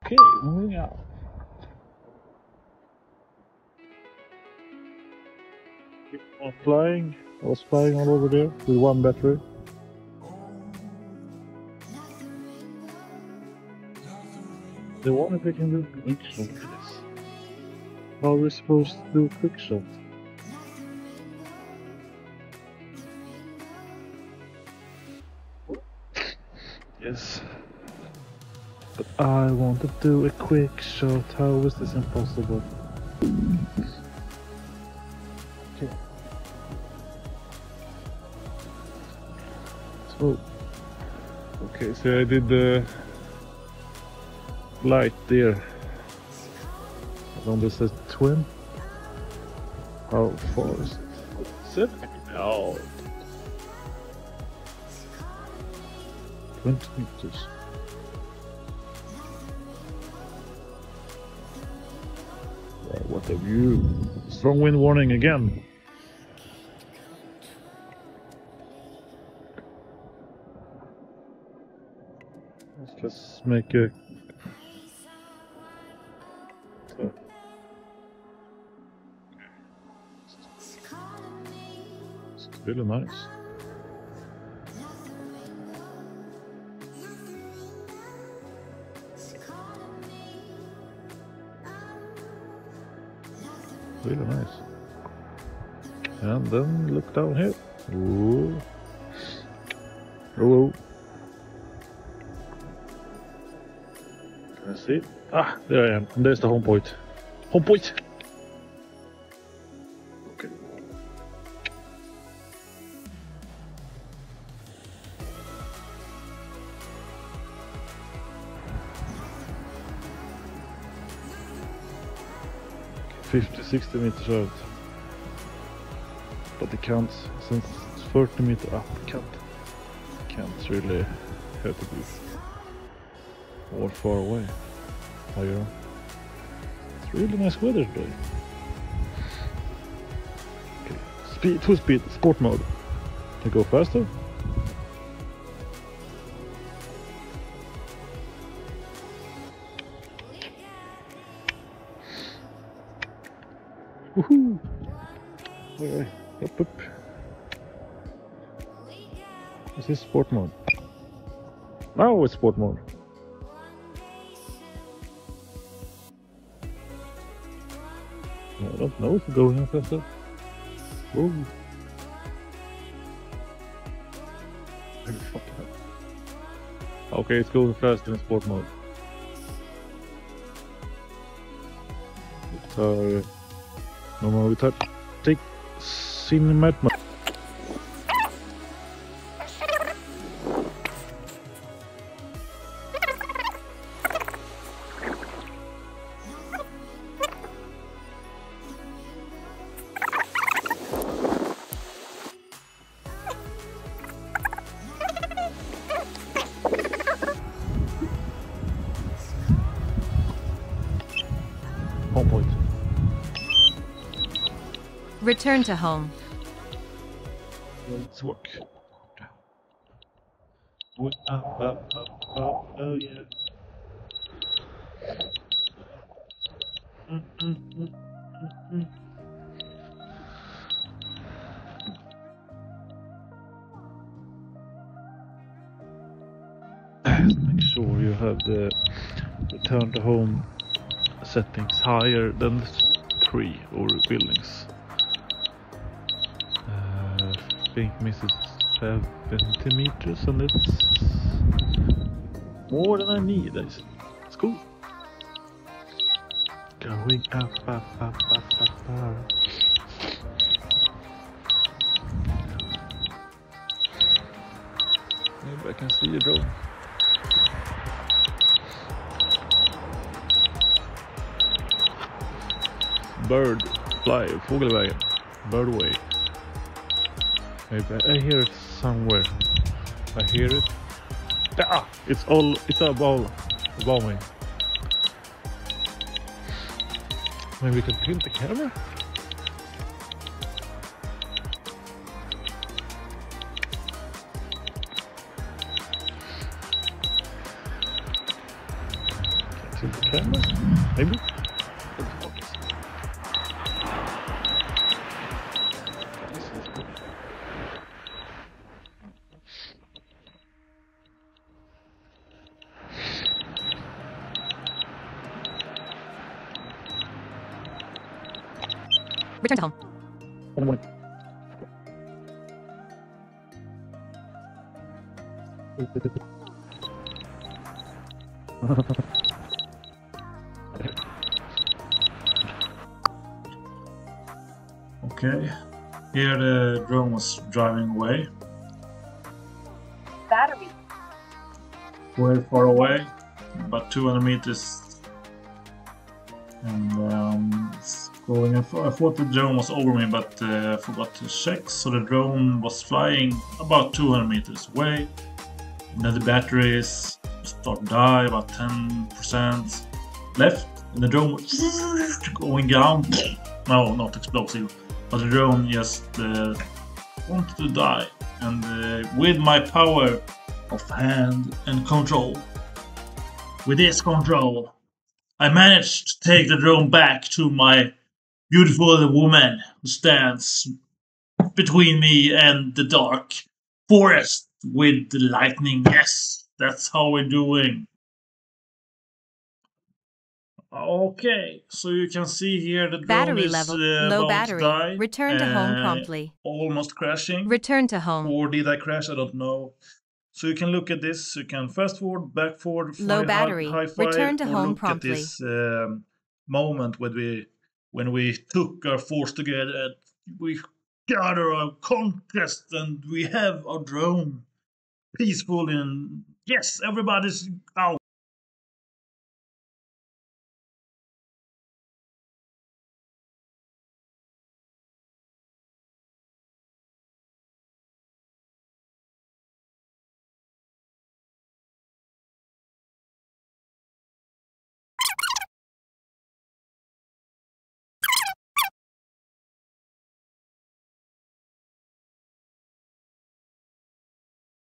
Okay, moving out. Keep on flying. I was flying all over there with one battery. They wonder if we can do quick shot with this. How are we supposed to do quick shot? Yes. But I want to do a quick shot. How is this impossible? Okay. So. Okay, so I did the light there. On this is twin. How far is it? 7? No. 20 meters. Wow, what a view. Strong wind warning again. Let's just make a... It's really nice. Really nice. And then look down here. Ooh. Hello. Can I see it? Ah, there I am. And there's the home point. Home point! Okay. Okay, 50-60 meters out. But it can't, since it's 30 meters up, can't really have to be or far away. Higher. It's really nice weather today. Okay, speed, 2-speed, sport mode. Can you go faster? Woohoo! Alright, up. This is sport mode. Now it's sport mode. I don't know if it's going on faster. Whoa. Okay, it's going faster in sport mode. So, normal we take cinematic mode. Home point. Return to home. Let's work. Up, oh yeah. Make sure you have the return to home settings higher than 3 or buildings. I think misses 70 meters and it's more than I need. It's cool. Going up. Maybe I can see a drone. Bird fly, fågelvägen, birdway. Maybe I hear it somewhere. I hear it. Ah, it's above me. Maybe we can tilt the camera. Can't with the camera? Maybe? Return to home. Okay, here the drone was driving away. Battery. Very far away, about 200 meters. And it's going. I thought the drone was over me, but I forgot to check. So the drone was flying about 200 meters away. And then the batteries start to die, about 10% left. And the drone was going down. No, not explosive. But the drone just wanted to die. And with my power of hand and control, with this control, I managed to take the drone back to my beautiful woman who stands between me and the dark forest with the lightning. Yes, that's how we're doing. Okay, so you can see here the drone Battery is level. Low about battery. to die. Return to home promptly. Almost crashing. Return to home. Or did I crash? I don't know. So you can look at this. You can fast forward, back forward, Low battery. high five, Return to or home look promptly. at this moment when we took our force together. And we got our conquest, and we have our drone peaceful. And yes, everybody's out.